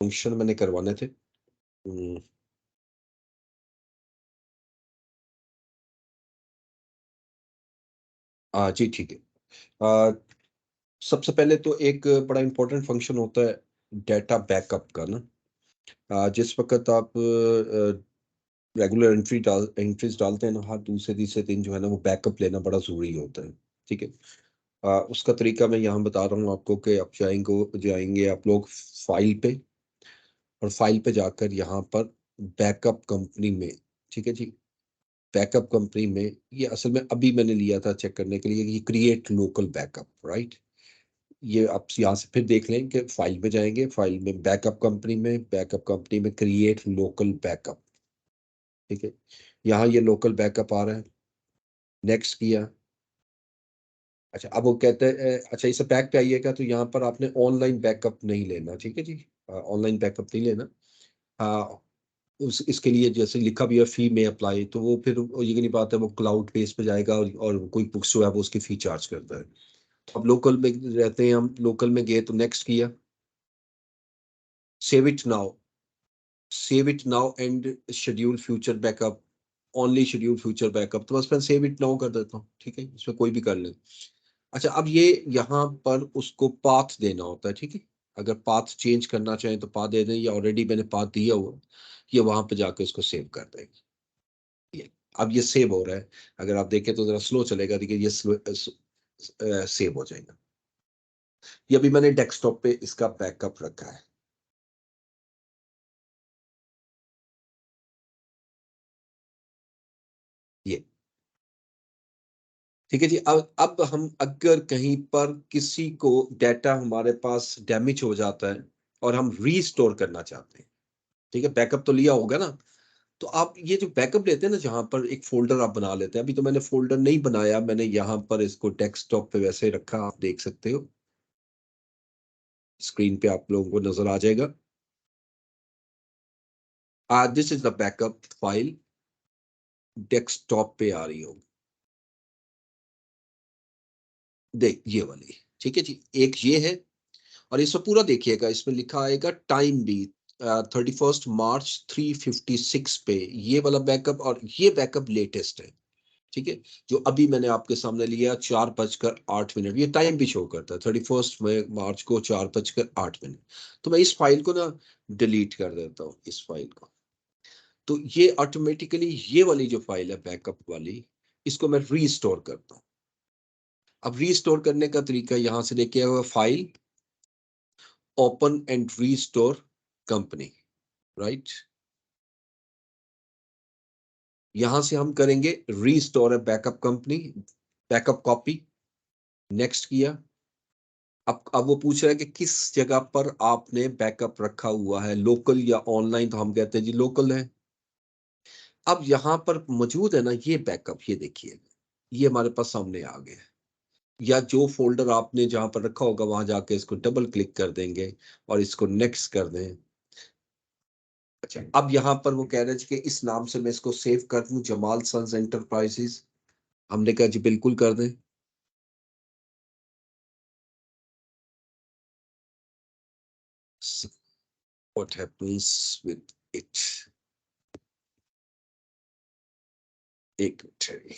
Function मैंने करवाने थे। जी ठीक है। अ, सबसे पहले तो एक बड़ा इम्पोर्टेंट फंक्शन होता है डाटा बैकअप का ना। जिस वक़्त आप रेगुलर एंट्रीज़ डालते हैं ना, हर दूसरे तीसरे दिन जो है ना वो बैकअप लेना बड़ा ज़रूरी होता है, ठीक है? उसका तरीका मैं यहाँ बता रहा हूँ आपको कि आप जाएँगे आप लोग फ़ाइल पे, और फ़ाइल पे जाकर यहाँ पर बैकअप कंपनी में, ठीक है जी? बैकअप कंपनी में ये असल में अभी मैंने लिया था चेक करने के लिए, ये क्रिएट लोकल बैकअप, राइट? ये आप यहाँ से फिर देख लें कि फ़ाइल में जाएँगे, फ़ाइल में बैकअप कंपनी में क्रिएट लोकल बैकअप, ठीक है? यहाँ ये लोकल बैकअप आ रहा है, नेक्स्ट किया। अच्छा, अब वो कहते हैं अच्छा इसे बैक पे आइएगा तो यहाँ पर आपने ऑनलाइन बैकअप नहीं लेना, ठीक है जी? ऑनलाइन बैकअप नहीं लेना। हाँ, उस इसके लिए जैसे लिखा भी है फी में अप्लाई, तो वो फिर वो ये नहीं बात है, वो क्लाउड बेस पे जाएगा और कोई बुक्स जो है वो उसकी फी चार्ज करता है। तो अब लोकल में रहते हैं हम, लोकल में गए तो नेक्स्ट किया, save it now. Save it now and schedule future backup, only schedule future backup, तो बस मैं सेव इट नाउ कर देता हूँ, ठीक है? इसमें कोई भी कर ले। अच्छा, अब ये यहाँ पर उसको पाथ देना होता है, ठीक है? अगर पाथ चेंज करना चाहें तो पाथ दे दें, या ऑलरेडी मैंने पाथ दिया हुआ, ये वहाँ पे जाके उसको सेव कर देंगे। ये अब ये सेव हो रहा है, अगर आप देखें तो ज़रा स्लो चलेगा, देखिए ये सेव हो जाएगा। ये अभी मैंने डेस्कटॉप पे इसका बैकअप रखा है। ये ठीक है जी। अब हम अगर कहीं पर किसी को डाटा हमारे पास डैमेज हो जाता है और हम रीस्टोर करना चाहते हैं, ठीक है? बैकअप तो लिया होगा ना, तो आप ये जो बैकअप लेते हैं ना, जहाँ पर एक फ़ोल्डर आप बना लेते हैं, अभी तो मैंने फ़ोल्डर नहीं बनाया, मैंने यहाँ पर इसको डेस्कटॉप पे वैसे ही रखा, आप देख सकते हो। स्क्रीन पे आप लोगों को नज़र आ जाएगा। This is the backup file, desktop पे आ रही होगी। ये वाली, ठीक है जी। एक ये है, और इसमें पूरा देखिएगा, इसमें लिखा आएगा टाइम भी 31 मार्च 3:56 पे ये वाला बैकअप, और ये बैकअप लेटेस्ट है, ठीक है? जो अभी मैंने आपके सामने लिया 4:08, ये टाइम भी शो करता है 31 मार्च को 4:08। तो मैं इस फाइल को ना डिलीट कर देता हूँ, इस फाइल को। तो ये ऑटोमेटिकली ये वाली जो फाइल है बैकअप वाली, इसको मैं रीस्टोर करता हूँ। अब रीस्टोर करने का तरीका यहाँ से देखिए, file, open and restore company, right? यहाँ से हम करेंगे रीस्टोर है backup company, backup copy, next किया। अब वो पूछ रहा है कि किस जगह पर आपने बैकअप रखा हुआ है, लोकल या ऑनलाइन, तो हम कहते हैं जी लोकल है। अब यहाँ पर मौजूद है ना ये बैकअप, ये देखिए, ये हमारे पास सामने आ गया है। या जो फ़ोल्डर आपने जहाँ पर रखा होगा वहाँ जाके इसको डबल क्लिक कर देंगे और इसको नेक्स्ट कर दें। अच्छा, अब यहाँ पर वो कह रहे हैं कि इस नाम से मैं इसको सेव कर दूँ, जमाल सन्स एंटरप्राइजेज़। हमने कहा जी बिल्कुल कर दें। स व्हाट हैपेंस विद इट? एक मिनट।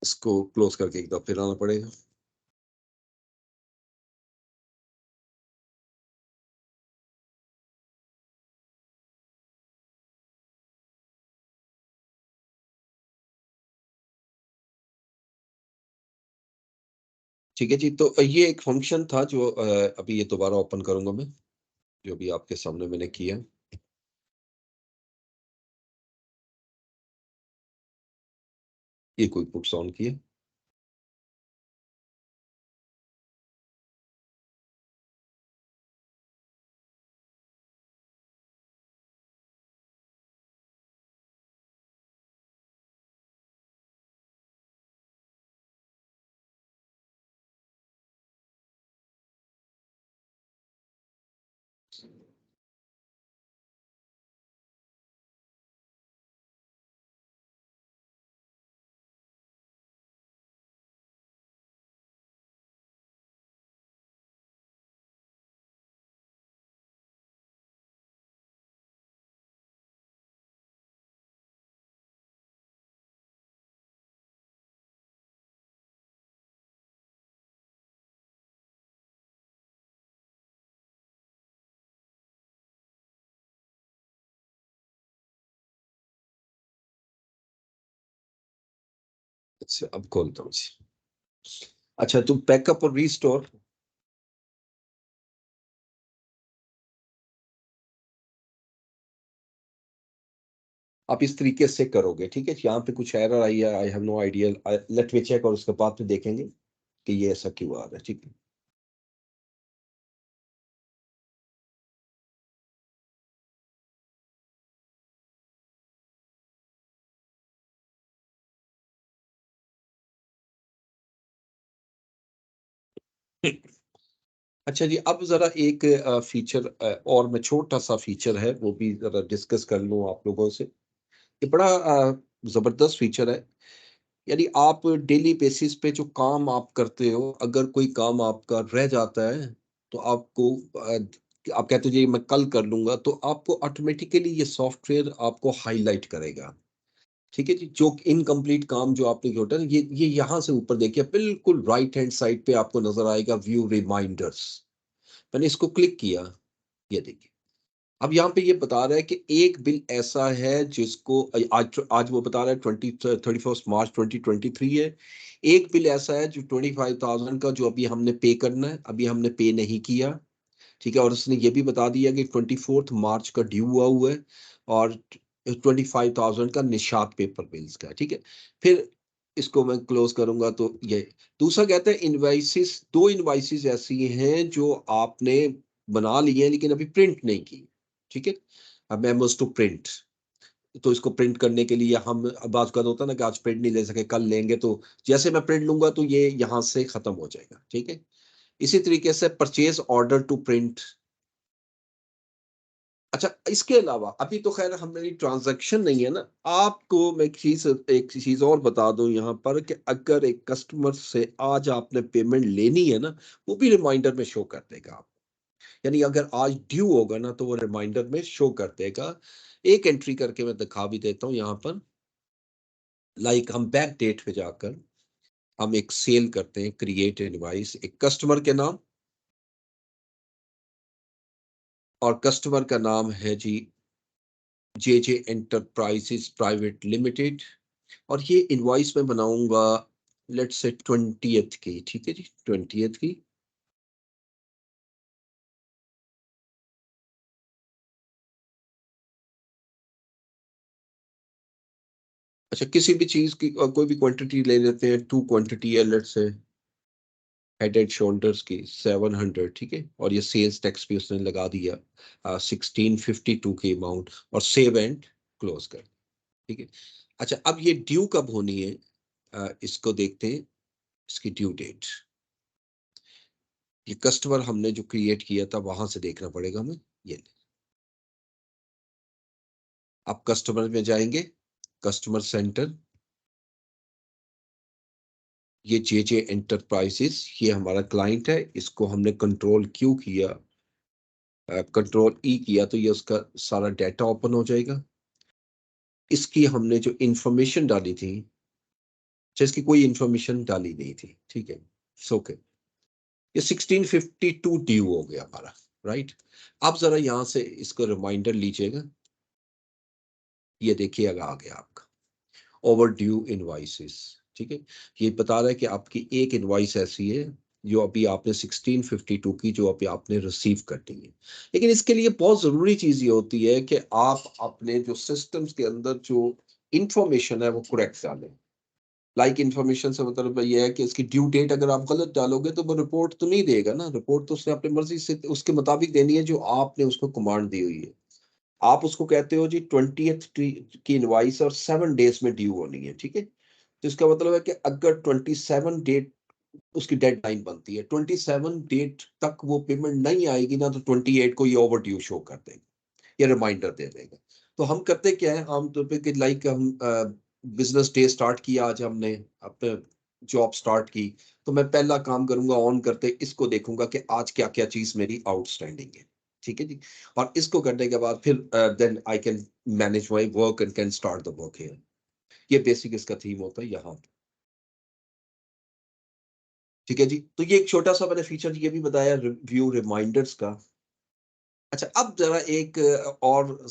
इसको क्लोज़ करके एक दफ़ा फिर आना पड़ेगा। ठीक है जी, तो ये एक फ़ंक्शन था जो अभी ये दोबारा ओपन करूँगा मैं, जो भी आपके सामने मैंने किया। ये क्विक बुक्स ऑन किया। अच्छा, अब खोलता हूँ इसे। अच्छा, तो बैकअप और रीस्टोर आप इस तरीके से करोगे, ठीक है? यहाँ पे कुछ एरर आई है, I have no idea, let me check, और उसके बाद फिर देखेंगे कि ये ऐसा क्यों आ रहा है, ठीक है? अच्छा जी, अब जरा एक फीचर, और मैं छोटा सा फीचर है वो भी जरा डिस्कस कर लूं आप लोगों से। ये बड़ा जबरदस्त फीचर है। यानी आप डेली बेसिस पे जो काम आप करते हो, अगर कोई काम आपका रह जाता है तो आपको आप कहते हो जी मैं कल कर लूंगा, तो आपको ऑटोमेटिकली ये सॉफ्टवेयर आपको हाईलाइट करेगा। ठीक है जी, जो इनकम्प्लीट काम जो आपने किया होता है, ये यहाँ से ऊपर देखिए, बिल्कुल राइट हैंड साइड पे आपको नजर आएगा व्यू रिमाइंडर्स। मैंने इसको क्लिक किया, ये देखिए। अब यहाँ पे ये बता रहा है कि एक बिल ऐसा है जिसको आज आज वो बता रहा है 31 मार्च 2023 है। एक बिल ऐसा है जो 25,000 का, जो अभी हमने पे करना है, अभी हमने पे नहीं किया। ठीक है, और उसने ये भी बता दिया कि 24 मार्च का ड्यू हुआ है, और 25,000 का निशात पेपर बिल्स का, ठीक है। फिर इसको मैं क्लोज करूंगा तो ये दूसरा कहता है इनवाइसिस, दो इनवाइसिस ऐसी हैं जो आपने बना ली है लेकिन अभी प्रिंट नहीं की। ठीक है, अब मेमोज टू प्रिंट, तो इसको प्रिंट करने के लिए हम, अब आज का होता है ना कि आज प्रिंट नहीं ले सके, कल लेंगे, तो जैसे मैं प्रिंट लूंगा तो ये यहाँ से खत्म हो जाएगा। ठीक है, इसी तरीके से परचेज ऑर्डर टू प्रिंट। अच्छा, इसके अलावा अभी तो खैर हमारी ट्रांजैक्शन नहीं है ना, आपको मैं एक चीज और बता दूं यहाँ पर, कि अगर एक कस्टमर से आज आपने पेमेंट लेनी है ना, वो भी रिमाइंडर में शो कर देगा आप। यानी अगर आज ड्यू होगा ना तो वो रिमाइंडर में शो कर देगा। एक एंट्री करके मैं दिखा भी देता हूँ यहाँ पर। लाइक हम बैक डेट पे जाकर हम एक सेल करते हैं, क्रिएट इनवॉइस, एक कस्टमर के नाम, और कस्टमर का नाम है जी जे जे एंटरप्राइजेस प्राइवेट लिमिटेड। और ये इनवॉइस में बनाऊंगा लेट्स से 20th की, ठीक है जी, 20th की। अच्छा, किसी भी चीज की कोई भी क्वांटिटी ले लेते हैं, टू क्वांटिटी है let's say head and shoulders की 700, ठीक है, और ये सेल्स टैक्स भी उसने लगा दिया 1652 की अमाउंट, और सेव एंड क्लोज कर। ठीक है। अच्छा, अब ये ड्यू कब होनी है, इसको देखते हैं, इसकी ड्यू डेट। ये कस्टमर हमने जो क्रिएट किया था वहां से देखना पड़ेगा हमें। ये आप कस्टमर में जाएंगे, कस्टमर सेंटर, ये जे जे एंटरप्राइजेस, ये हमारा क्लाइंट है, इसको हमने कंट्रोल क्यू किया, कंट्रोल ई किया, तो ये उसका सारा डाटा ओपन हो जाएगा। इसकी हमने जो इंफॉर्मेशन डाली थी, इसकी कोई इंफॉर्मेशन डाली नहीं थी, ठीक है, ओके। ये 1652 ड्यू हो गया हमारा, राइट। अब जरा यहाँ से इसको रिमाइंडर लीजिएगा, ये देखिएगा आ गया आपका ओवर ड्यू इनवाइसेस। ठीक है, ये बता रहा है कि आपकी एक इनवाइस ऐसी है जो अभी आपने 1652 की, जो अभी आपने रिसीव करनी है। लेकिन इसके लिए बहुत जरूरी चीज ये होती है कि आप अपने जो सिस्टम्स के अंदर जो इंफॉर्मेशन है वो करेक्ट डालें। लाइक इंफॉर्मेशन से मतलब ये है कि इसकी ड्यू डेट अगर आप गलत डालोगे तो वो रिपोर्ट तो नहीं देगा ना, रिपोर्ट तो उसने अपनी मर्जी से उसके मुताबिक देनी है जो आपने उसको कमांड दी हुई है। आप उसको कहते हो जी 20th की इनवाइस और 7 डेज में ड्यू होनी है, ठीक है। तो इसका मतलब है कि अगर 27 डेट उसकी डेडलाइन बनती है, 27 डेट तक वो पेमेंट नहीं आएगी ना, तो 28 को ये ओवर ड्यू शो कर देगा, ये रिमाइंडर दे देगा। तो हम करते क्या है आमतौर पे कि लाइक हम बिजनेस डे स्टार्ट किया, आज हमने अपने जॉब स्टार्ट की, तो मैं पहला काम करूंगा, ऑन करते इसको देखूंगा कि आज क्या क्या चीज मेरी आउटस्टैंडिंग है, ठीक है जी। और इसको करने के बाद फिर then I can manage my work and can start the work here. ये बेसिक इसका थीम होता है यहाँ पे, ठीक है जी। तो ये एक छोटा सा मैंने फीचर ये भी बताया व्यू रिमाइंडर्स का। अच्छा, अब जरा एक और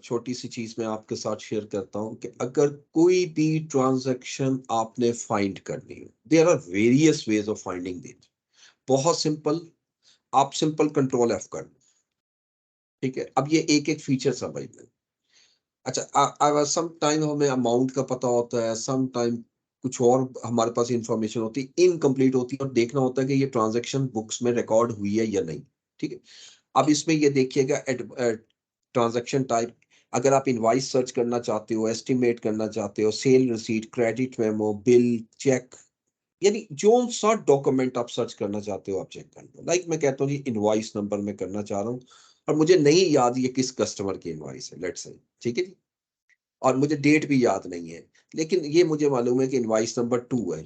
छोटी सी चीज मैं आपके साथ शेयर करता हूं कि अगर कोई भी ट्रांजैक्शन आपने फाइंड करनी है, there are various ways of finding that. बहुत सिंपल, आप सिंपल कंट्रोल एफ कर लो, ठीक है। अब ये एक एक फीचर समझ लें। अच्छा, सम टाइम हमें अमाउंट का पता होता है, सम टाइम कुछ और हमारे पास इंफॉर्मेशन होती है, इनकम्प्लीट होती है, और देखना होता है कि ये ट्रांजैक्शन बुक्स में रिकॉर्ड हुई है या नहीं, ठीक है। अब इसमें ये देखिएगा ट्रांजैक्शन टाइप, अगर आप इनवॉइस सर्च करना चाहते हो, एस्टिमेट करना चाहते हो, sale receipt, credit memo, bill, cheque, यानी जो सा डॉक्यूमेंट आप सर्च करना चाहते हो आप चेक कर लो। लाइक मैं कहता हूँ जी इनवॉइस नंबर मैं करना चाह रहा हूँ, और मुझे नहीं याद ये किस कस्टमर की इनवॉइस है, लेट्स से, ठीक है जी। और मुझे डेट भी याद नहीं है, लेकिन ये मुझे मालूम है कि इनवॉइस नंबर 2 है।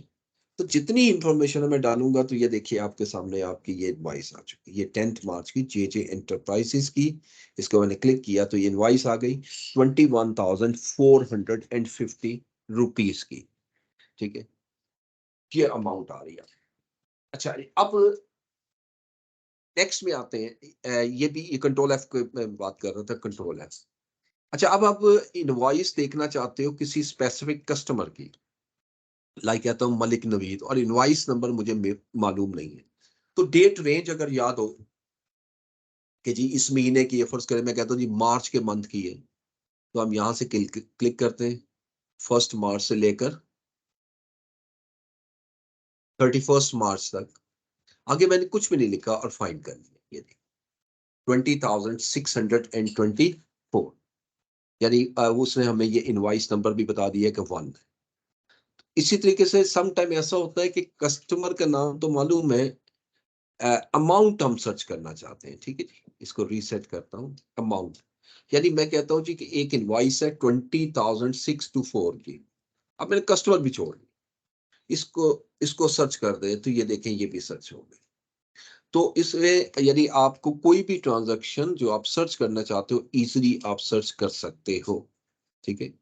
तो जितनी इंफॉर्मेशन मैं डालूंगा, तो ये देखिए आपके सामने आपकी ये इनवॉइस आ चुकी है, ये 10 मार्च की जे एंटरप्राइजेस की। इसको मैंने क्लिक किया तो ये इनवॉइस आ गई 21,450 रुपीज की, ठीक है। ये अमाउंट आ रही है। अच्छा, अब नेक्स्ट में आते हैं, ये भी ये कंट्रोल एफ को मैं बात कर रहा था, कंट्रोल एफ। अच्छा, अब आप इनवॉइस देखना चाहते हो किसी स्पेसिफिक कस्टमर की, लाइक कहता हूँ मलिक नवीद, और इनवॉइस नंबर मुझे मालूम नहीं है। तो डेट रेंज अगर याद हो कि जी इस महीने की है, फर्ज करें मैं कहता हूँ जी मार्च के मंथ की है, तो हम यहाँ से क्लिक करते हैं, 1 मार्च से लेकर 31 मार्च तक। आगे मैंने कुछ भी नहीं लिखा और फाइंड कर लिया, ये देखिए 20,624, यानी उसने हमें ये इनवॉइस नंबर भी बता दिया कि 1। इसी तरीके से सम टाइम ऐसा होता है कि कस्टमर का नाम तो मालूम है, अमाउंट हम सर्च करना चाहते हैं, ठीक है जी। इसको रीसेट करता हूँ, अमाउंट, यानी मैं कहता हूँ जी कि एक इनवॉइस है 20,624 की। अब मैंने कस्टमर भी छोड़ दिया, इसको इसको सर्च कर दे तो ये देखें ये भी सर्च हो गई। तो इसमें यानी आपको कोई भी ट्रांजैक्शन जो आप सर्च करना चाहते हो, इजीली आप सर्च कर सकते हो, ठीक है।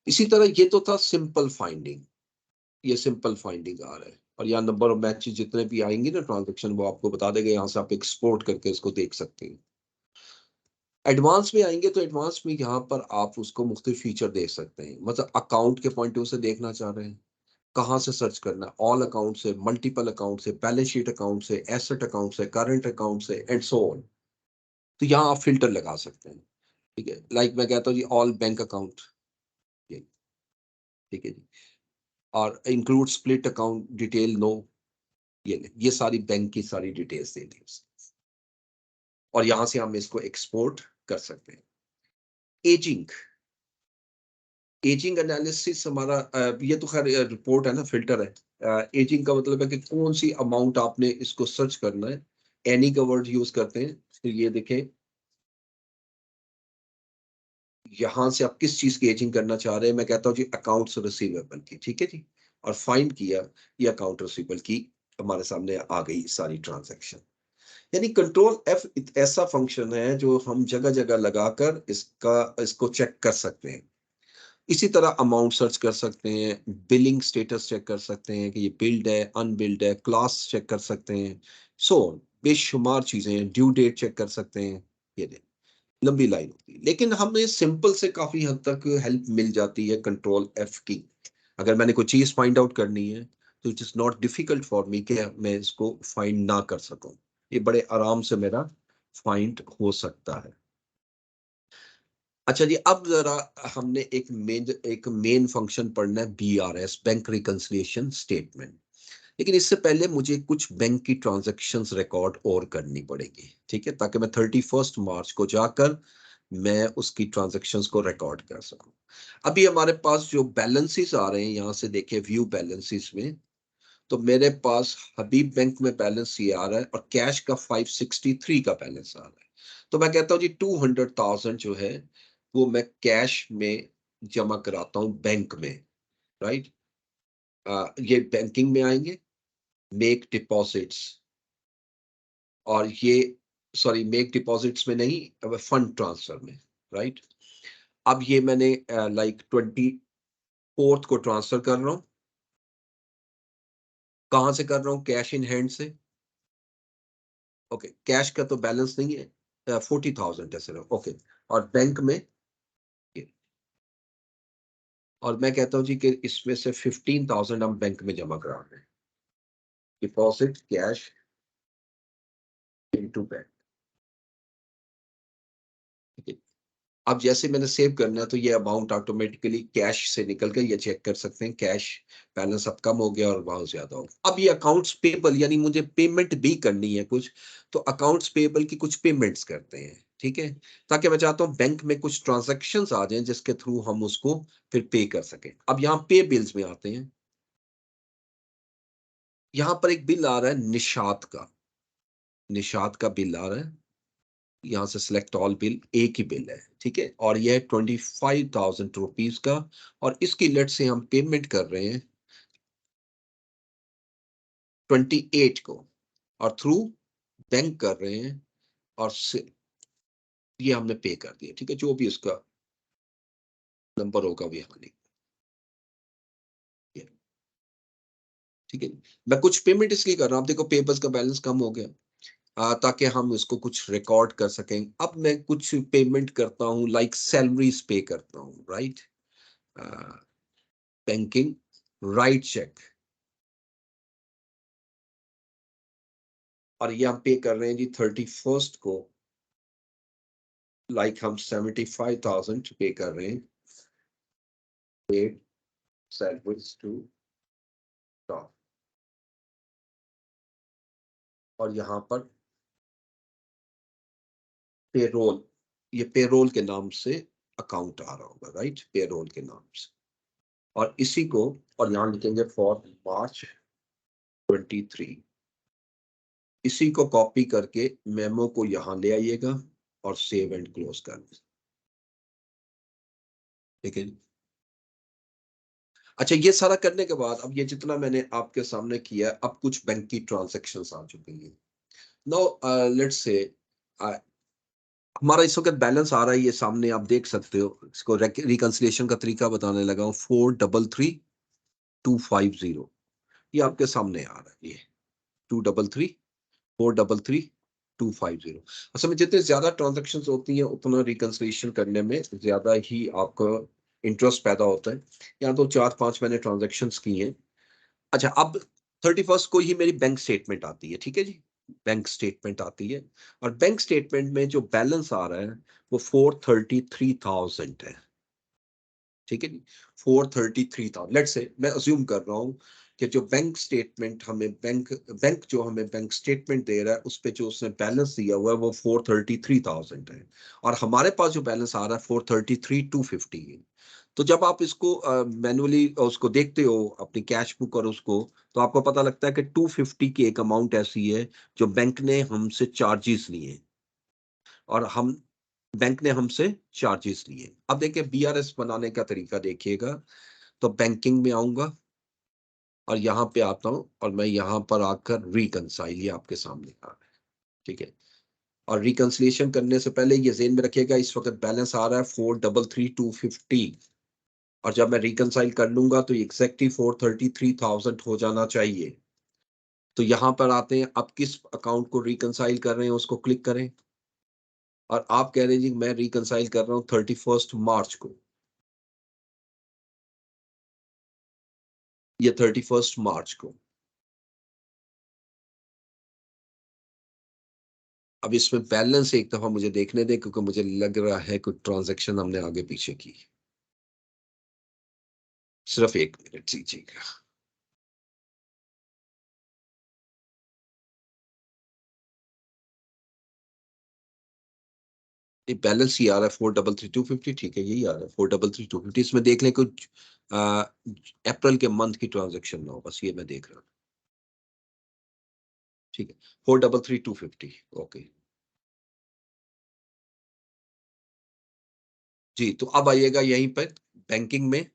इसी तरह ये तो था सिंपल फाइंडिंग, ये सिंपल फाइंडिंग आ रहा है, और यहाँ नंबर ऑफ मैचेस जितने भी आएंगे ना ट्रांजैक्शन, वो आपको बता देगा, यहाँ से आप एक्सपोर्ट करके इसको देख सकते हैं। एडवांस में आएंगे तो एडवांस में यहाँ पर आप उसको मुख्तलिफ फीचर देख सकते हैं, मतलब अकाउंट के पॉइंट ऑफ व्यू से देखना चाह रहे हैं, कहाँ से सर्च करना है, ऑल अकाउंट से, मल्टीपल अकाउंट से, बैलेंस शीट अकाउंट से, एसेट अकाउंट से, करंट अकाउंट से, एंड सो ऑन। तो यहाँ आप फिल्टर लगा सकते हैं, ठीक है। लाइक मैं कहता हूँ जी ऑल बैंक अकाउंट, ये, ठीक है जी। और include split account detail no, ये सारी बैंक की सारी डिटेल्स दे दी उसने। और यहाँ से हम इसको एक्सपोर्ट कर सकते हैं। एजिंग, एजिंग एनालिसिस हमारा ये तो खैर रिपोर्ट है ना, फिल्टर है। एजिंग का मतलब है कि कौन सी अमाउंट आपने इसको सर्च करना है, एनी का वर्ड यूज करते हैं। तो ये देखें, यहां से आप किस चीज की एजिंग करना चाह रहे हैं, मैं कहता हूँ जी अकाउंट्स रिसीवेबल की, ठीक है जी। और फाइंड किया, ये अकाउंट रिसीवेबल की हमारे सामने आ गई सारी ट्रांजैक्शन। यानी कंट्रोल एफ ऐसा फंक्शन है जो हम जगह जगह लगाकर इसको चेक कर सकते हैं। इसी तरह अमाउंट सर्च कर सकते हैं, बिलिंग स्टेटस चेक कर सकते हैं कि ये बिल्ड है, अनबिल्ड है, क्लास चेक कर सकते हैं, सो बेशुमार चीजें हैं, ड्यू डेट चेक कर सकते हैं। ये देख, लंबी लाइन होती है, लेकिन हमें सिंपल से काफी हद तक हेल्प मिल जाती है कंट्रोल एफ की। अगर मैंने कोई चीज फाइंड आउट करनी है, तो it is not difficult for me कि मैं इसको फाइंड ना कर सकूं, ये बड़े आराम से मेरा फाइंड हो सकता है। अच्छा जी, अब जरा हमने एक मेन फंक्शन पढ़ना है, बीआरएस, बैंक रिकंसिलिएशन स्टेटमेंट। लेकिन इससे पहले मुझे कुछ बैंक की ट्रांजैक्शंस रिकॉर्ड और करनी पड़ेगी, ठीक है, ताकि मैं 31 मार्च को जाकर मैं उसकी ट्रांजैक्शंस को रिकॉर्ड कर सकूं। अभी हमारे पास जो बैलेंसेस आ रहे हैं, यहां से देखें व्यू बैलेंसेस में, तो मेरे पास हबीब बैंक में बैलेंस ये आ रहा है और कैश का 563 का बैलेंस आ रहा है। तो मैं कहता हूँ जी 200,000 जो है वो मैं कैश में जमा कराता हूँ बैंक में, राइट? ये बैंकिंग में आएंगे, मेक डिपॉजिट्स, और ये सॉरी मेक डिपॉजिट्स में नहीं, अब फंड ट्रांसफर में, राइट? अब ये मैंने लाइक 24th को ट्रांसफर कर रहा हूँ। कहाँ से कर रहा हूँ? कैश इन हैंड से। ओके, कैश का तो बैलेंस नहीं है, 40,000 है सिर्फ। ओके, और बैंक में ये, और मैं कहता हूँ जी कि इसमें से 15,000 हम बैंक में जमा करा रहे हैं, डिपॉजिट कैश इनटू बैंक। ठीक है, अब जैसे मैंने सेव करना है तो ये अमाउंट ऑटोमेटिकली कैश से निकल के ये चेक कर सकते हैं, कैश बैलेंस अब कम हो गया और बहुत ज्यादा हो गया। अब ये अकाउंट्स पेबल, यानी मुझे पेमेंट भी करनी है कुछ, तो अकाउंट्स पेबल की कुछ पेमेंट्स करते हैं, ठीक है? ताकि मैं चाहता हूँ बैंक में कुछ ट्रांजेक्शन्स आ जाएं जिसके थ्रू हम उसको फिर पे कर सकें। अब यहाँ पे बिल्स में आते हैं। यहाँ पर एक बिल आ रहा है निषाद का, निषाद का बिल आ रहा है। यहाँ से सिलेक्ट ऑल बिल, एक ही बिल है, ठीक है? और यह है 25,000 रुपीज का, और इसकी लेट से हम पेमेंट कर रहे हैं 28 को, और थ्रू बैंक कर रहे हैं, और ये हमने पे कर दिया, ठीक है? जो भी उसका नंबर होगा वो यहाँ लिख दिया, ठीक है? मैं कुछ पेमेंट इसलिए कर रहा हूँ, आप देखो पेपर्स का बैलेंस कम हो गया, ताकि हम इसको कुछ रिकॉर्ड कर सकें। अब मैं कुछ पेमेंट करता हूँ, लाइक सैलरीज पे करता हूँ, राइट? बैंकिंग, राइट चेक, और ये हम पे कर रहे हैं जी 31st को, लाइक हम 75,000 पे कर रहे हैं, पेड सैलरीज टू स्टाफ, और यहाँ पर पेरोल, ये पेरोल के नाम से अकाउंट आ रहा होगा, राइट? पेरोल के नाम से, और इसी को, और यहाँ लिखेंगे फॉर मार्च 23, इसी को कॉपी करके मेमो को यहाँ ले आइएगा और सेव एंड क्लोज कर दें, ठीक है? अच्छा, ये सारा करने के बाद अब ये जितना मैंने आपके सामने किया, अब कुछ बैंक की ट्रांजैक्शंस आ चुकी हैं। नाउ लेट्स से हमारा इस वक्त बैलेंस आ रहा है, ये सामने आप देख सकते हो। इसको रिकंसिलिएशन का तरीका बताने लगा हूँ। 433,250, ये आपके सामने आ रहा है, ये 233,433,250। असल में जितने ज्यादा ट्रांजेक्शन होती हैं उतना रिकंसिलिएशन करने में ज्यादा ही आपका इंटरेस्ट पैदा होता है। यहाँ तो 4-5 मैंने ट्रांजेक्शन की हैं। अच्छा, अब 31st को ही मेरी बैंक स्टेटमेंट आती है, ठीक है जी? बैंक स्टेटमेंट आती है, और बैंक स्टेटमेंट में जो बैलेंस आ रहा है वो 433,000 है, ठीक है जी? 433,000, लेट्स से मैं अज्यूम कर रहा हूँ कि जो बैंक स्टेटमेंट हमें बैंक बैंक जो हमें बैंक स्टेटमेंट दे रहा है उस पे जो उसने बैलेंस दिया हुआ है वो 433,000 है, और हमारे पास जो बैलेंस आ रहा है 433,250 है। तो जब आप इसको मैनुअली उसको देखते हो अपनी कैश बुक और उसको, तो आपको पता लगता है कि 250 की एक अमाउंट ऐसी है जो बैंक ने हमसे चार्जेस लिए, और हम बैंक ने हमसे चार्जेस लिए। अब देखिए बीआरएस बनाने का तरीका देखिएगा। तो बैंकिंग में आऊंगा और यहाँ पे आता हूँ, और मैं यहाँ पर आकर रिकंसाइल, ये आपके सामने आ रहा है, ठीक है? और रिकंसिलिएशन करने से पहले ये ज़हन में रखिएगा इस वक्त बैलेंस आ रहा है 433,250, और जब मैं रिकंसाइल कर लूंगा तो एग्जैक्टली 433,000 हो जाना चाहिए। तो यहाँ पर आते हैं, अब किस अकाउंट को रिकंसाइल कर रहे हैं उसको क्लिक करें, और आप कह रहे हैं जी मैं रिकंसाइल कर रहा हूँ 31st मार्च को, या 31st मार्च को। अब इसमें बैलेंस एक दफा मुझे देखने दें, क्योंकि मुझे लग रहा है कुछ ट्रांजैक्शन हमने आगे पीछे की। सिर्फ 1 मिनट दीजिएगा। ये बैलेंस ही आ रहा है 433,250, ठीक है? यही आ रहा है 433,250। इसमें देख लें कुछ अप्रैल के मंथ की ट्रांजैक्शन ना हो, बस ये मैं देख रहा हूँ। ठीक है, 433,250। ओके जी, तो अब आइएगा यहीं पर बैंकिंग में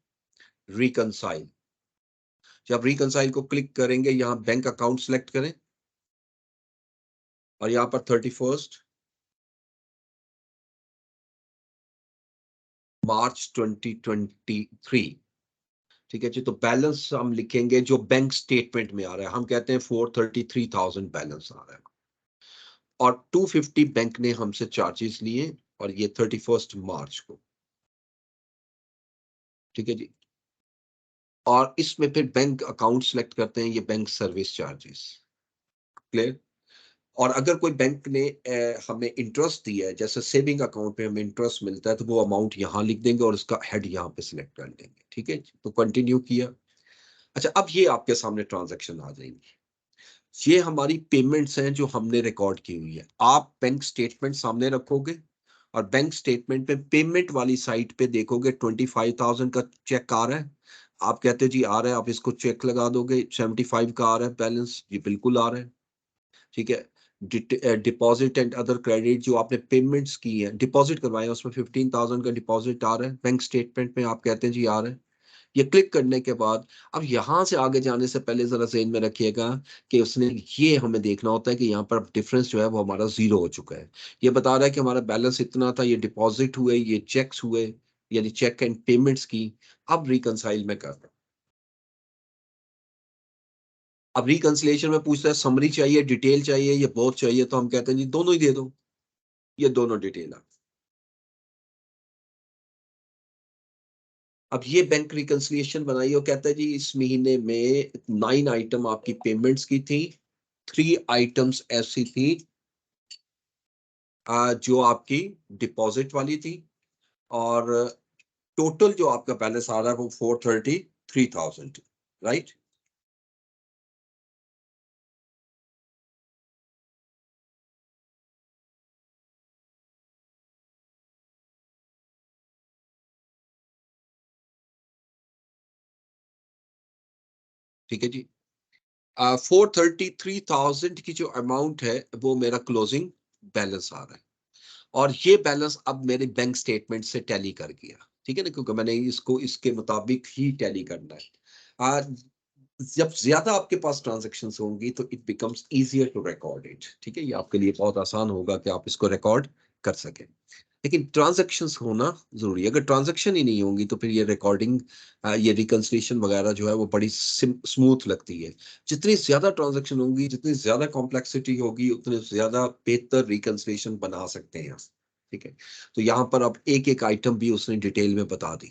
रिकंसाइल। जब रिकंसाइल को क्लिक करेंगे, यहाँ बैंक अकाउंट सेलेक्ट करें और यहाँ पर 31 मार्च 2023। ठीक है जी, तो बैलेंस हम लिखेंगे जो बैंक स्टेटमेंट में आ रहा है, हम कहते हैं 433,000 बैलेंस आ रहा है, और 250 बैंक ने हमसे चार्जेस लिए, और ये 31 मार्च को। ठीक है जी, और इसमें फिर बैंक अकाउंट सेलेक्ट करते हैं, ये बैंक सर्विस चार्जेस। क्लियर। और अगर कोई बैंक ने हमें इंटरेस्ट दिया है, जैसे सेविंग अकाउंट पे हमें इंटरेस्ट मिलता है, तो वो अमाउंट यहाँ लिख देंगे और उसका हेड यहाँ पे सिलेक्ट कर लेंगे। ठीक है, तो कंटिन्यू किया। अच्छा, अब ये आपके सामने ट्रांजैक्शन आ जाएंगी। ये हमारी पेमेंट्स हैं जो हमने रिकॉर्ड की हुई है। आप बैंक स्टेटमेंट सामने रखोगे और बैंक स्टेटमेंट पे पेमेंट वाली साइट पे देखोगे 25,000 का चेक आ रहा है। आप कहते हो जी आ रहा है, आप इसको चेक लगा दोगे, 75 का आ रहा है बैलेंस, ये बिल्कुल आ रहा है। ठीक है, डिपॉजिट एंड अदर क्रेडिट जो आपने पेमेंट्स की है, डिपॉजिट करवाए हैं, उसमें 15,000 का डिपॉजिट आ रहा है बैंक स्टेटमेंट में, आप कहते हैं जी आ रहा है। ये क्लिक करने के बाद अब यहाँ से आगे जाने से पहले जरा ज़हन में रखिएगा कि उसने ये हमें देखना होता है कि यहाँ पर डिफरेंस जो है वो हमारा ज़ीरो हो चुका है। ये बता रहा है कि हमारा बैलेंस इतना था, ये डिपॉज़िट हुए, ये चेक्स हुए, यानी चेक एंड पेमेंट्स की। अब रिकंसाइल में कर रहा हूँ। अब रिकंसिलिएशन में पूछता है समरी चाहिए, डिटेल चाहिए, ये बोथ चाहिए, तो हम कहते हैं जी दोनों ही दे दो। ये दोनों डिटेल आ। अब ये बैंक रिकंसिलिएशन बनाई और कहता है जी इस महीने में 9 आइटम आपकी पेमेंट्स की थी, 3 आइटम्स ऐसी थी जो आपकी डिपॉजिट वाली थी, और टोटल जो आपका बैलेंस आ रहा है वो 433,000। राइट। ठीक है जी, 433,000 की जो अमाउंट है वो मेरा क्लोजिंग बैलेंस आ रहा है, और ये बैलेंस अब मेरे बैंक स्टेटमेंट से टैली कर गया। ठीक है ना, क्योंकि मैंने इसको इसके मुताबिक ही टैली करना है। जब ज्यादा आपके पास ट्रांजैक्शंस होंगी तो it becomes easier to record it. ठीक है, ये आपके लिए बहुत आसान होगा कि आप इसको रिकॉर्ड कर सकें। लेकिन ट्रांजैक्शंस होना जरूरी है। अगर ट्रांजैक्शन ही नहीं होंगी तो फिर ये रिकॉर्डिंग, ये रिकंसिलिएशन वगैरह जो है वो बड़ी स्मूथ लगती है। जितनी ज्यादा ट्रांजैक्शन होंगी, जितनी ज्यादा कॉम्प्लेक्सिटी होगी, उतने ज्यादा बेहतर रिकंसिलिएशन बना सकते हैं। ठीक है, तो यहाँ पर अब एक एक आइटम भी उसने डिटेल में बता दी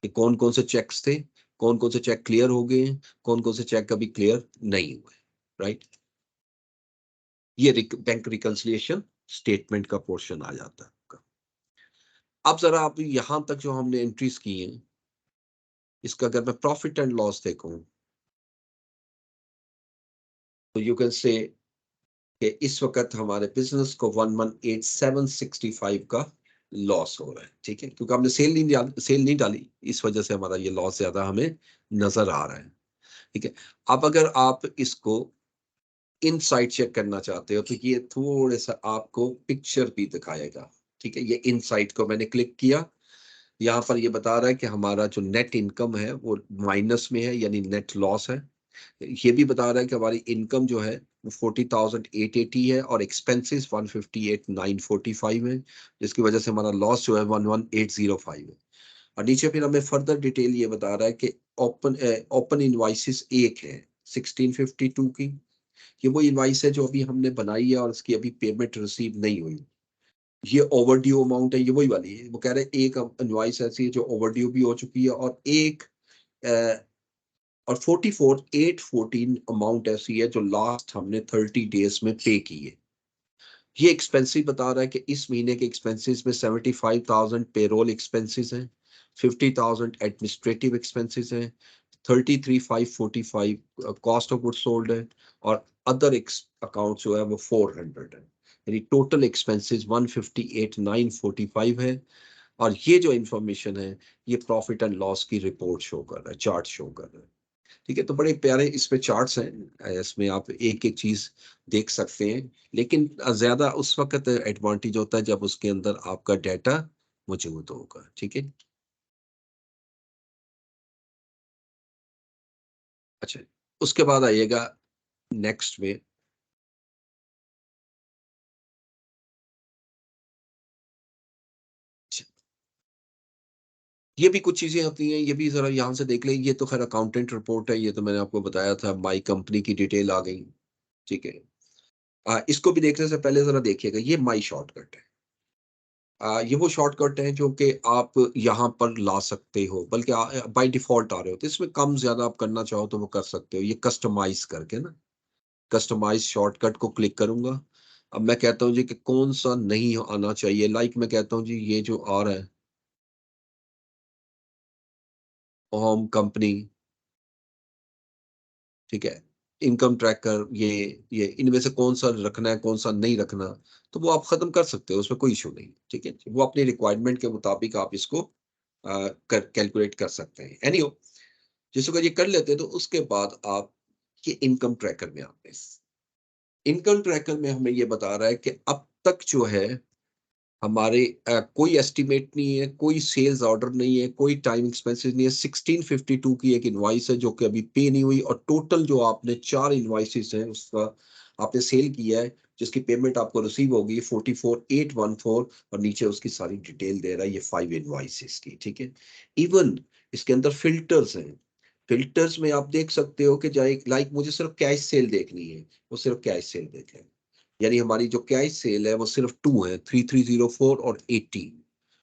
कि कौन कौन से चेक्स थे, कौन कौन से चेक क्लियर हो गए हैं, कौन कौन से चेक अभी क्लियर नहीं हुए। राइट। ये बैंक रिकंसिलिएशन स्टेटमेंट का पोर्शन आ जाता है आपका। अब जरा आप यहां तक जो हमने एंट्रीज की हैं, इसका अगर मैं प्रॉफिट एंड लॉस देखूं, तो यू कैन से कि इस वक्त हमारे बिजनेस को 118,765 का लॉस हो रहा है। ठीक है, क्योंकि हमने सेल नहीं डाली, इस वजह से हमारा ये लॉस ज्यादा हमें नजर आ रहा है। ठीक है, अब अगर आप इसको इनसाइट चेक करना चाहते हो तो ये थोड़े सा आपको पिक्चर भी दिखाएगा। ठीक है, ये इनसाइट को मैंने क्लिक किया, यहाँ पर ये बता रहा है कि हमारा जो नेट इनकम है वो माइनस में है, यानी नेट लॉस है। ये भी बता रहा है कि हमारी इनकम जो है वो 40,880 है, और एक्सपेंसेस 158,945 है, जिसकी वजह से हमारा लॉस जो है 11,805 है। और नीचे फिर हमें फर्दर डिटेल ये बता रहा है कि ओपन ओपन इनवाइसेस एक है 1652 की। ये वो इनवाइस है जो अभी हमने बनाई है और इसकी अभी पेमेंट रिसीव नहीं हुई। ये ओवरड्यू अमाउंट है, ये वही वाली है। वो कह रहे हैं एक इनवाइस ऐसी है जो ओवरड्यू भी हो चुकी है, और एक और 44,814 अमाउंट ऐसी है जो लास्ट हमने 30 डेज में पे की है। ये एक्सपेंसिव बता रहा है कि इस महीने के एक्सपेंसेस में 75,000 पेरोल एक्सपेंसेस हैं, 50,000 एडमिनिस्ट्रेटिव एक्सपेंसेस हैं, 33,545 कॉस्ट ऑफ गुड सोल्ड है, और अदर अकाउंट जो है वो 400 है। यानी टोटल एक्सपेंसेस 158,945 है। और ये जो इंफॉर्मेशन है, ये प्रॉफिट एंड लॉस की रिपोर्ट शो कर रहा है, चार्ट शो कर रहा है। ठीक है? तो बड़े प्यारे इसमें चार्ट्स हैं, इसमें आप एक-एक चीज़ देख सकते हैं, लेकिन ज़्यादा उस वक़्त एडवांटेज होता है जब उसके अंदर आपका डाटा मौजूद होगा, ठीक है? अच्छा, उसके बाद आइएगा नेक्स्ट में। अच्छा, ये भी कुछ चीज़ें होती हैं, ये भी ज़रा यहाँ से देख लें, ये तो ख़ैर अकाउंटेंट रिपोर्ट है, ये तो मैंने आपको बताया था, माई कंपनी की डिटेल आ गई, ठीक है? इसको भी देखने से पहले ज़रा देखिएगा, ये माई शॉर्टकट है। ये वो शॉर्टकट हैं जो कि आप यहाँ पर ला सकते हो, बल्कि बाय डिफ़ॉल्ट आ रहे होते हैं। इसमें कम ज़्यादा आप करना चाहो तो वो कर सकते हो, ये कस्टमाइज़ करके ना, कस्टमाइज़ शॉर्टकट को क्लिक करूँगा। अब मैं कहता हूँ जी कि कौन-सा नहीं आना चाहिए, लाइक मैं कहता हूँ जी ये जो आ रहा है, होम कंपनी, ठीक है? इनकम ट्रैकर, ये इनमें से कौन-सा रखना है, कौन-सा नहीं रखना, तो वो आप ख़त्म कर सकते हो, उसमें कोई इश्यू नहीं, ठीक है? वो अपनी रिक्वायरमेंट के मुताबिक आप इसको कर कैलकुलेट कर सकते हैं। एनीहो, जिस वक़्त ये कर लेते हैं तो उसके बाद आप ये इनकम ट्रैकर में आते हैं। इनकम ट्रैकर में हमें ये बता रहा है कि अब तक जो है हमारे कोई एस्टीमेट नहीं है, कोई सेल्स ऑर्डर नहीं है, कोई टाइम एक्सपेंसेस नहीं है। 1652 की एक इनवॉइस है जो कि अभी पे नहीं हुई, और टोटल जो आपने 4 इनवॉइसेस हैं उसका आपने सेल किया है, जिसकी पेमेंट आपको रिसीव होगी 44,814, और नीचे उसकी सारी डिटेल दे रहा है ये 5 इनवॉइसेस की, ठीक है? इवन इसके अंदर फ़िल्टर्स हैं। फ़िल्टर्स में आप देख सकते हो कि जाए लाइक मुझे सिर्फ़ कैश सेल देखनी है, वो सिर्फ़ कैश सेल देख लें। यानी हमारी जो कैश सेल है वो सिर्फ 2 है, 3304 और 80।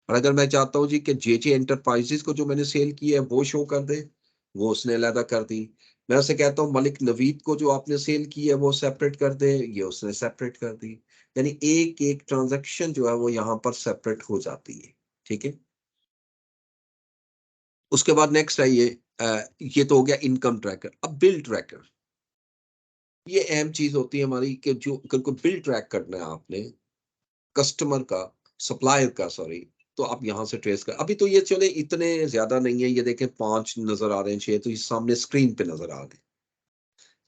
और अगर मैं चाहता हूँ जी कि जेजे एंटरप्राइजेज़ को जो मैंने सेल की है वो शो कर दे, वो उसने अलहदा कर दी। मैं उससे कहता हूँ मलिक नवीद को जो आपने सेल की है वो सेपरेट कर दे, ये उसने सेपरेट कर दी। यानी एक-एक ट्रांज़ैक्शन जो है वो यहाँ पर सेपरेट हो जाती है, ठीक है? उसके बाद नेक्स्ट आइए, ये तो हो गया इनकम ट्रैकर। अब बिल ट्रैकर, ये अहम चीज़ होती है हमारी कि जो अगर कोई बिल ट्रैक करना है आपने कस्टमर का, सप्लायर का सॉरी, तो आप यहाँ से ट्रेस कर अभी तो ये चले इतने ज़्यादा नहीं है, ये देखें 5 नज़र आ रहे हैं, 6 तो ये सामने स्क्रीन पे नज़र आ रहे हैं।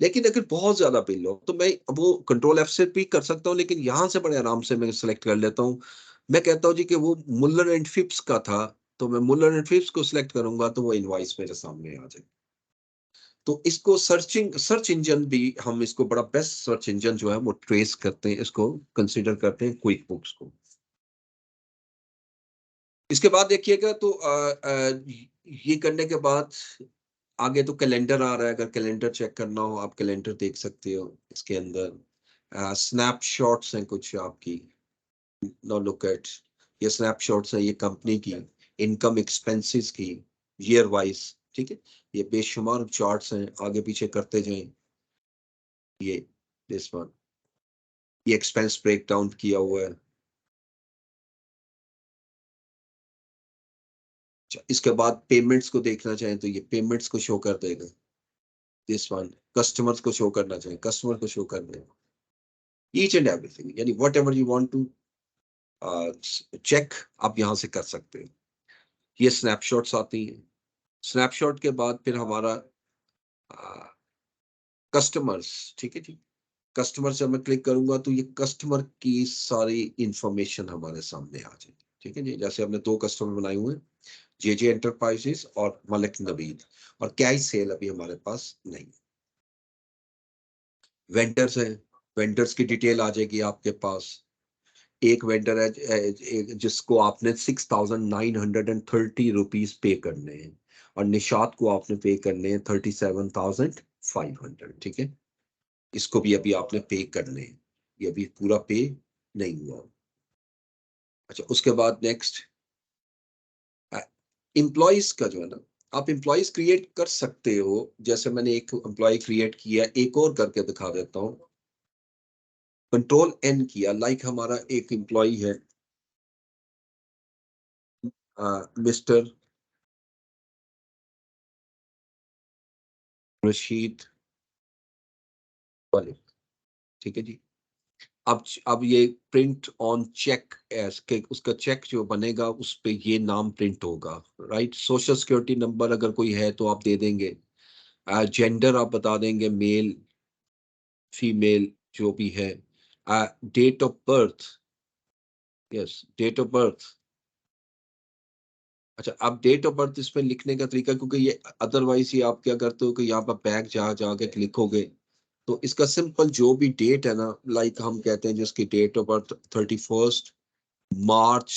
लेकिन अगर बहुत ज़्यादा बिल हो, तो मैं वो कंट्रोल एफ से भी कर सकता हूँ, लेकिन यहाँ से बड़े आराम से मैं सेलेक्ट कर लेता हूँ। मैं कहता हूँ जी कि वो मुल्लर एंड फिप्स का था, तो मैं मुल्लर एंड फिप्स को सिलेक्ट करूँगा तो वो इनवॉइस मेरे सामने आ जाए। तो इसको सर्च इंजन भी हम इसको बड़ा बेस्ट सर्च इंजन जो है वो ट्रेस करते हैं, इसको कंसीडर करते हैं क्विक बुक्स को। इसके बाद देखिएगा तो ये करने के बाद आगे तो कैलेंडर आ रहा है, अगर कैलेंडर चेक करना हो आप कैलेंडर देख सकते हो इसके अंदर। स्नैपशॉट्स हैं कुछ आपकी, नाउ लुक एट, ये स्नैपशॉट्स हैं ये कंपनी की इनकम एक्सपेंसेस की ईयर वाइज, ठीक है? ये बेशुमार चार्ट्स हैं, आगे पीछे करते जाएं। ये दिस वन, ये एक्सपेंस ब्रेक डाउन किया हुआ है। अच्छा, इसके बाद पेमेंट्स को देखना चाहें तो ये पेमेंट्स को शो कर देगा, दिस वन। कस्टमर्स को शो करना चाहिए, कस्टमर को शो कर देगा। ईच एंड एवरीथिंग, यानी whatever you want to check, आप यहाँ से कर सकते हो। ये स्नैपशॉट्स आती हैं। स्नैपशॉट के बाद फिर हमारा कस्टमर्स, ठीक है जी? कस्टमर से मैं क्लिक करूँगा तो ये कस्टमर की सारी इन्फॉर्मेशन हमारे सामने आ जाएगी, ठीक है जी? जैसे हमने 2 कस्टमर बनाए हुए हैं, जेजे एंटरप्राइजेज़ और मलिक नवीद, और कैश सेल अभी हमारे पास नहीं है। वेंडर्स हैं, वेंडर्स की डिटेल आ जाएगी आपके पास। एक वेंडर है जिसको आपने 6,930 रुपीज़ पे करने हैं, और निशात को आपने पे करने हैं 37,500, ठीक है? इसको भी अभी आपने पे करने हैं। ये अभी पूरा पे नहीं हुआ। अच्छा, उसके बाद नेक्स्ट अ, एम्प्लॉइज़ का जो है ना, आप एम्प्लॉइज़ क्रिएट कर सकते हो। जैसे मैंने एक एम्प्लॉयी क्रिएट किया, एक और करके दिखा देता हूँ। कंट्रोल एन किया, लाइक हमारा एक एम्प्लॉयी है मिस्टर रशीद वाले, ठीक है जी? अब ये प्रिंट ऑन चेक एज़ के उसका चेक जो बनेगा उस पे ये नाम प्रिंट होगा, राइट? सोशल सिक्योरिटी नंबर अगर कोई है तो आप दे देंगे। जेंडर आप बता देंगे, मेल फीमेल जो भी है। Date of birth, yes date of birth. अच्छा, आप डेट ऑफ बर्थ इसमें लिखने का तरीका, क्योंकि ये अदरवाइज ये आप क्या करते हो कि यहाँ पर बैक जा जाके लिखोगे, तो इसका सिंपल जो भी डेट है ना, लाइक हम कहते हैं जिसकी डेट ऑफ बर्थ 31 मार्च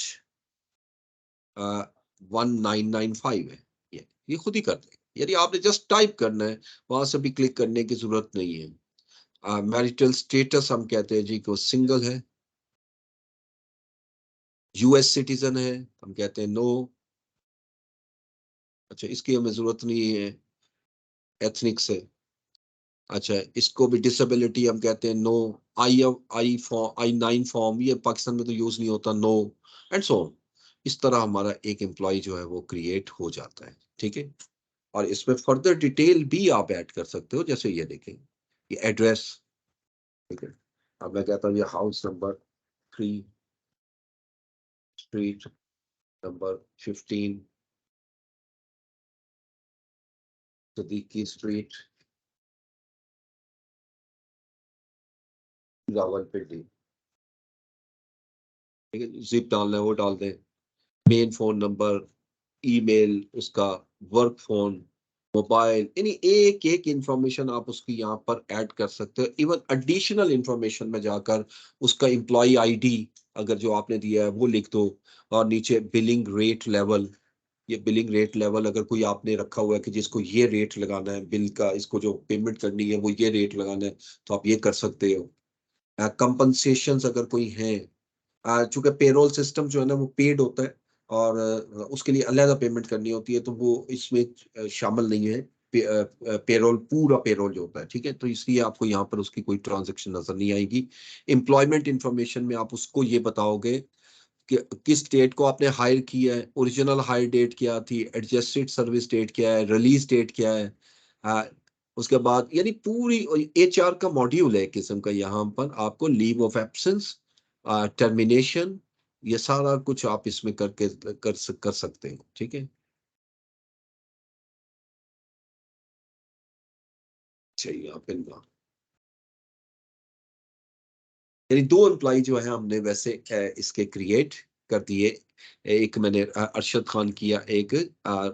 1995 है, ये खुद ही कर देंगे, यदि आपने जस्ट टाइप करना है, वहां से भी क्लिक करने की जरूरत नहीं है। मैरिटल स्टेटस हम कहते हैं जी को सिंगल है, यूएस सिटीजन है, हम कहते हैं नो। अच्छा, इसकी हमें जरूरत नहीं है, एथनिक से। अच्छा, इसको भी डिसेबिलिटी हम कहते हैं no. I I form, I-9 form, ये पाकिस्तान में तो यूज नहीं होता, नो, एंड सो ऑन। इस तरह हमारा एक एम्प्लॉय जो है वो क्रिएट हो जाता है, ठीक है। और इसमें फर्दर डिटेल भी आप ऐड कर सकते हो, जैसे ये देखें, ये एड्रेस, ठीक है। अब मैं कहता हूँ ये house number 3, street number 15, Siddiqui street, Rawalpindi, ठीक है। जिप डालना है वो डाल दें, मेन फोन नंबर, ईमेल उसका, वर्क फोन, मोबाइल, यानी एक एक इंफॉर्मेशन आप उसकी यहाँ पर ऐड कर सकते हो। इवन एडिशनल इंफॉर्मेशन में जाकर उसका एम्प्लॉय आईडी अगर जो आपने दिया है वो लिख दो, और नीचे बिलिंग रेट लेवल, ये बिलिंग रेट लेवल अगर कोई आपने रखा हुआ है कि जिसको ये रेट लगाना है बिल का, इसको जो पेमेंट करनी है वो ये रेट लगाना है, तो आप ये कर सकते हो। कंपनसेशन अगर कोई है, चूंकि पेरोल सिस्टम जो है ना वो पेड होता है, और उसके लिए अलग पेमेंट करनी होती है, तो वो इसमें शामिल नहीं है। पेरोल, पूरा पेरोल जो होता है, ठीक है, तो इसलिए आपको यहाँ पर उसकी कोई ट्रांजैक्शन नजर नहीं आएगी। एम्प्लॉयमेंट इंफॉर्मेशन में आप उसको ये बताओगे कि किस डेट को आपने हायर किया है, ओरिजिनल हायर डेट क्या थी, एडजस्टेड सर्विस डेट क्या है, रिलीज डेट क्या है। आ, उसके बाद यानी पूरी एचआर का मॉड्यूल है एक किस्म का, यहाँ पर आपको लीव ऑफ एब्सेंस, टर्मिनेशन, ये सारा कुछ आप इसमें करके कर सकते हो, ठीक है। चाहिए आप इनका, यानी दो एम्प्लॉय जो है हमने वैसे इसके क्रिएट कर दिए। एक मैंने अरशद खान किया, एक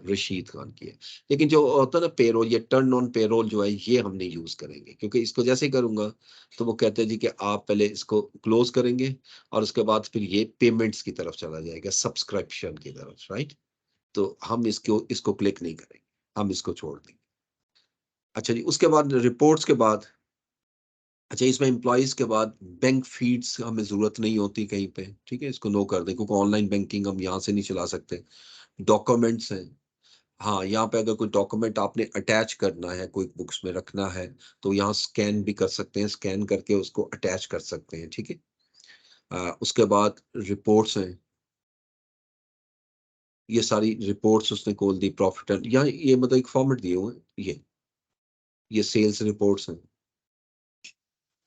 रशीद खान किया। लेकिन जो होता है ना पेरोल, ये टर्न ऑन पेरोल जो है ये हम नहीं यूज करेंगे, क्योंकि इसको जैसे ही करूंगा तो वो कहते हैं जी कि आप पहले इसको क्लोज करेंगे, और उसके बाद फिर ये पेमेंट्स की तरफ चला जाएगा, सब्सक्रिप्शन की तरफ, राइट। तो हम इसको इसको क्लिक नहीं करेंगे, हम इसको छोड़ देंगे। अच्छा जी, उसके बाद रिपोर्ट्स के बाद, अच्छा इसमें एम्प्लॉयज के बाद बैंक फीड्स हमें जरूरत नहीं होती कहीं पे, ठीक है, इसको नो कर दें, क्योंकि ऑनलाइन बैंकिंग हम यहाँ से नहीं चला सकते। डॉक्यूमेंट्स हैं, हाँ यहाँ पे अगर कोई डॉक्यूमेंट आपने अटैच करना है, कोई बुक्स में रखना है, तो यहाँ स्कैन भी कर सकते हैं, स्कैन करके उसको अटैच कर सकते हैं, ठीक है। उसके बाद रिपोर्ट्स हैं, ये सारी रिपोर्ट्स उसने खोल दी, प्रॉफिट एंड, यहाँ ये मतलब एक फॉर्मेट दिए हुए हैं, ये सेल्स रिपोर्ट्स हैं।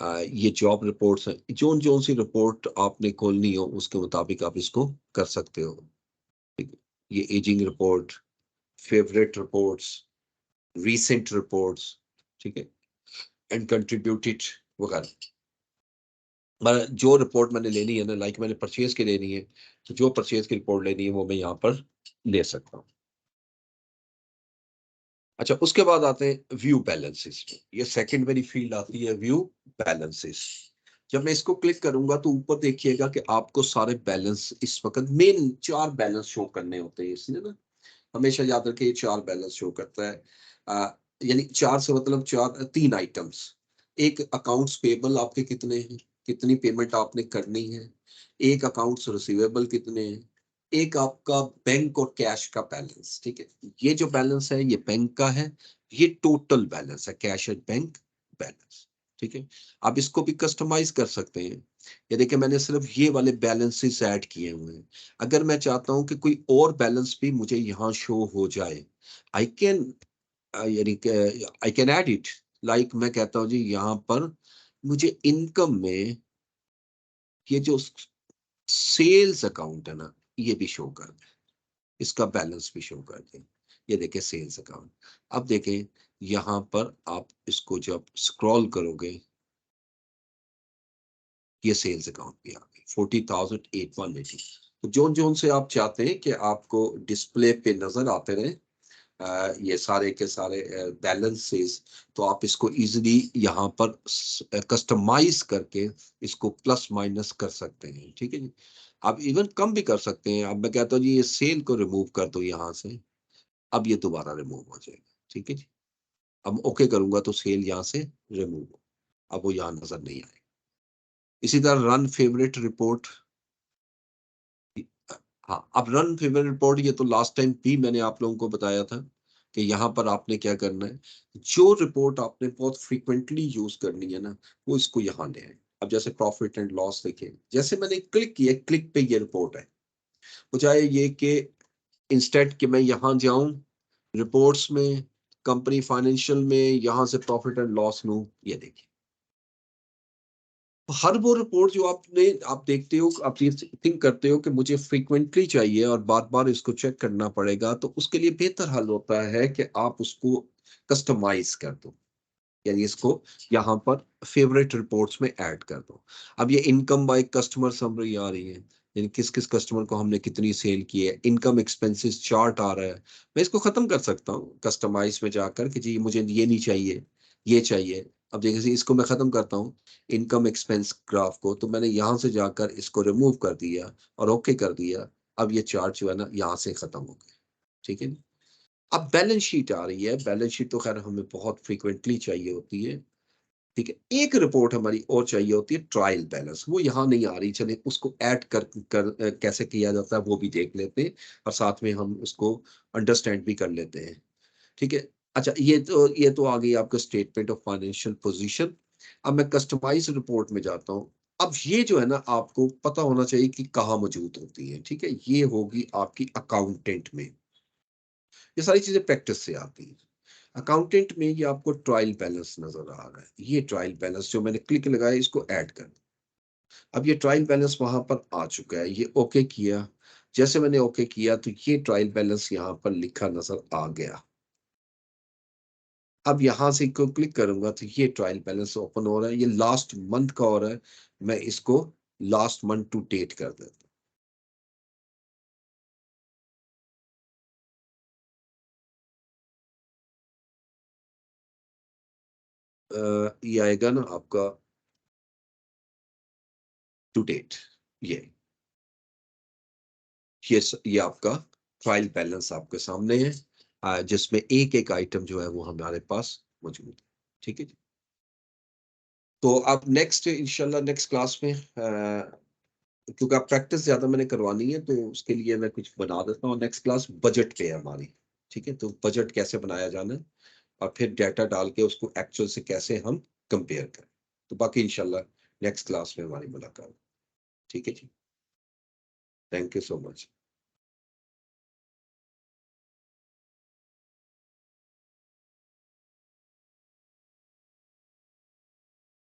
ये जॉब रिपोर्ट्स हैं, जो जो सी रिपोर्ट आपने खोलनी हो उसके मुताबिक आप इसको कर सकते हो, ठीक है। ये ageing report, favourite reports, recent reports, ठीक है, एंड कंट्रीब्यूटेड वगैरह। मतलब जो रिपोर्ट मैंने लेनी है ना, लाइक मैंने परचेज की लेनी है, तो जो परचेज की रिपोर्ट लेनी है वो मैं यहाँ पर ले सकता हूँ। अच्छा, उसके बाद आते हैं व्यू बैलेंसेस में, ये सेकंड मेरी फील्ड आती है, व्यू बैलेंसेस। जब मैं इसको क्लिक करूंगा तो ऊपर देखिएगा कि आपको सारे बैलेंस इस वक्त मेन 4 बैलेंस शो करने होते हैं, इसलिए ना हमेशा याद रखिए, ये 4 बैलेंस शो करता है। यानी 4 से मतलब 3 आइटम्स। एक अकाउंट्स पेबल आपके कितने हैं, कितनी पेमेंट आपने करनी है। एक अकाउंट्स रिसीवेबल कितने हैं। एक आपका बैंक और कैश का बैलेंस, ठीक है। ये जो बैलेंस है ये बैंक का है, ये टोटल बैलेंस है, कैश एंड बैंक बैलेंस, ठीक है। आप इसको भी कस्टमाइज कर सकते हैं। ये देखिए, मैंने सिर्फ ये वाले बैलेंसेस ऐड किए हुए हैं। अगर मैं चाहता हूं कि कोई और बैलेंस भी मुझे यहाँ शो हो जाए, आई कैन, यानी I can add it. Like मैं कहता हूँ जी यहाँ पर मुझे इनकम में ये जो सेल्स अकाउंट है ना, ये भी शो कर दे, इसका बैलेंस भी शो कर दे। ये देखें सेल्स अकाउंट। अब देखें, यहाँ पर आप इसको जब स्क्रॉल करोगे, ये सेल्स अकाउंट भी आ गई 40,880। तो जोन जोन से आप चाहते हैं कि आपको डिस्प्ले पे नजर आते रहे ये सारे के सारे बैलेंसेस, तो आप इसको इजीली यहाँ पर कस्टमाइज करके इसको प्लस माइनस कर सकते हैं। ठीक है जी। आप इवन कम भी कर सकते हैं। अब मैं कहता हूँ जी ये सेल को रिमूव कर दो यहाँ से, अब ये दोबारा रिमूव हो जाएगा। ठीक है जी। अब ओके करूंगा तो सेल यहाँ से रिमूव हो, अब वो यहाँ नजर नहीं आएगा। इसी तरह रन फेवरेट रिपोर्ट, हाँ अब रन फेवरेट रिपोर्ट, ये तो लास्ट टाइम भी मैंने आप लोगों को बताया था कि यहाँ पर आपने क्या करना है, जो रिपोर्ट आपने बहुत फ्रीक्वेंटली यूज करनी है ना, वो इसको यहाँ ले आए। अब जैसे प्रॉफिट एंड लॉस देखिए, जैसे मैंने क्लिक किया, क्लिक पे ये रिपोर्ट है, हो जाए ये कि इंस्टेड कि मैं यहाँ जाऊं रिपोर्ट्स में, कंपनी फाइनेंशियल में, यहाँ से प्रॉफिट एंड लॉस लूं, ये देखिए हर वो रिपोर्ट जो आप देखते हो, आप ये थिंक करते हो कि मुझे फ्रीक्वेंटली चाहिए और बार बार इसको चेक करना पड़ेगा, तो उसके लिए बेहतर हल होता है कि आप उसको कस्टमाइज कर दो, यानी इसको यहाँ पर फेवरेट रिपोर्ट्स में ऐड कर दो। अब ये इनकम बाय कस्टमर समरी आ रही है, यानी किस किस कस्टमर को हमने कितनी सेल की है, इनकम एक्सपेंसेस चार्ट आ रहा है। मैं इसको खत्म कर सकता हूँ कस्टमाइज में जाकर कि जी मुझे ये नहीं चाहिए, ये चाहिए। अब देखिए इसको मैं खत्म करता हूँ, इनकम एक्सपेंस ग्राफ को, तो मैंने यहाँ से जाकर इसको रिमूव कर दिया और ओके कर दिया। अब ये चार्ट जो है ना यहाँ से खत्म हो गया। ठीक है। अब बैलेंस शीट आ रही है, बैलेंस शीट तो खैर हमें बहुत फ्रीक्वेंटली चाहिए होती है। ठीक है। एक रिपोर्ट हमारी और चाहिए होती है, ट्रायल बैलेंस, वो यहाँ नहीं आ रही, चले उसको ऐड कैसे किया जाता है वो भी देख लेते हैं, और साथ में हम उसको अंडरस्टैंड भी कर लेते हैं। ठीक है। अच्छा ये तो आ गई आपका स्टेटमेंट ऑफ फाइनेंशियल पोजीशन। अब मैं कस्टमाइज रिपोर्ट में जाता हूँ। अब ये जो है ना आपको पता होना चाहिए कि कहाँ मौजूद होती है। ठीक है। ये होगी आपकी अकाउंटेंट में, ये सारी चीजें प्रैक्टिस से आती है। अकाउंटेंट में ये आपको ट्रायल बैलेंस नजर आ रहा है, ये ट्रायल बैलेंस जो मैंने क्लिक लगाया इसको ऐड कर, अब ये ट्रायल बैलेंस वहां पर आ चुका है, ये ओके किया। जैसे मैंने ओके किया तो ये ट्रायल बैलेंस यहाँ पर लिखा नजर आ गया। अब यहां से को क्लिक करूंगा तो ये ट्रायल बैलेंस ओपन हो रहा है, ये लास्ट मंथ का हो रहा है। मैं इसको लास्ट मंथ टू डेट कर देता हूँ। ये आएगा ना आपका टू डेट, ये ये आपका ट्रायल बैलेंस आपके सामने है, जिसमें एक एक आइटम जो है वो हमारे पास मौजूद है। ठीक है जी। तो अब नेक्स्ट इंशाल्लाह नेक्स्ट क्लास में क्योंकि आप प्रैक्टिस ज्यादा मैंने करवानी है तो उसके लिए मैं कुछ बना देता हूँ। नेक्स्ट क्लास बजट पे है हमारी। ठीक है। तो बजट कैसे बनाया जाना है और फिर डाटा डाल के उसको एक्चुअल से कैसे हम कंपेयर करें। तो बाकी इंशाल्लाह नेक्स्ट क्लास में हमारी मुलाकात। ठीक है जी। Thank you so much.